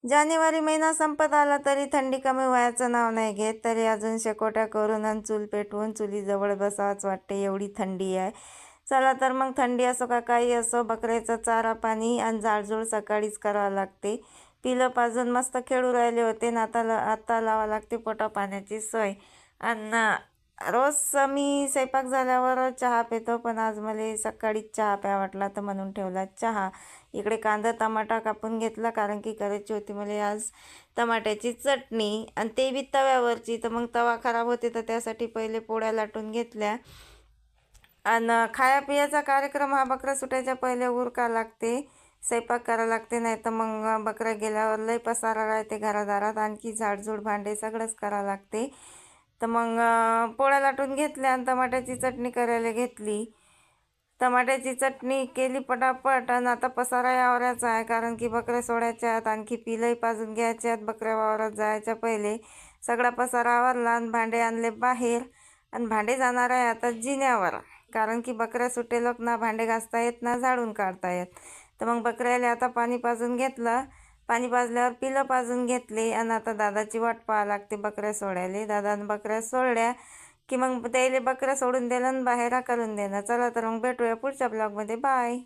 जानेवारी महिना संपत आला तरी थंडी कमी व्हायचं नाव नाही घेत. तरी अजून शेकोट्या करून आणि चूल पेटवून चुलीजवळ बसावंच वाटते, एवढी थंडी आहे. चला तर मग थंडी असो का काही असो, बकऱ्याचं चारा पाणी आणि झाडझूड सकाळीच करावं लागते. पिलं पाजून मस्त खेळू राहिले होते ना, आता लावा लागते पोटा पाण्याची सोय. आणि रोज मी स्वयंपाक झाल्यावर चहा पितो, पण आज मला सकाळीच चहा प्या वाटला तर म्हणून ठेवला चहा. इकडे कांदा टमाटा कापून घेतला, कारण की करायची होती मला आज टमाट्याची चटणी आणि ते बी तव्यावरची. तर मग तवा खराब होते तर त्यासाठी पहिले पोळ्या लाटून घेतल्या. आणि खाया पियाचा कार्यक्रम हा बकरा सुटायच्या पहिले उरका लागते, स्वयंपाक करावं लागते. नाही तर मग बकऱ्या गेल्यावर लय पसारा राहते घरादारात, आणखी झाडझूड भांडे सगळंच करावं लागते. तर मग पोळ्या लाटून घेतल्या आणि टमाट्याची चटणी करायला घेतली. टमाट्याची चटणी केली पटापट. आणि आता पसारा यावराचा आहे, कारण की बकऱ्या सोडायच्या आहेत, आणखी पिलंही पाजून घ्यायच्या आहेत. बकऱ्या वावरात जायच्या पहिले सगळा पसारा आवरला आणि भांडे आणले बाहेर. आणि भांडे जाणार आहे आता जिन्यावर, कारण की बकऱ्या सुटे लोक ना भांडे घासता येत ना झाडून काढता येत. तर मग बकऱ्याला आता पाणी पाजून घेतलं. पाणी पाजल्यावर पिलं पाजून घेतली. आणि आता दादाची वाट पाहावं लागते बकऱ्या सोडायला. दादानं बकऱ्या सोडल्या की मग त्याला बकऱ्या सोडून दिलं आणि बाहेर करून देणं. चला तर मग भेटूया पुढच्या ब्लॉगमध्ये. बाय.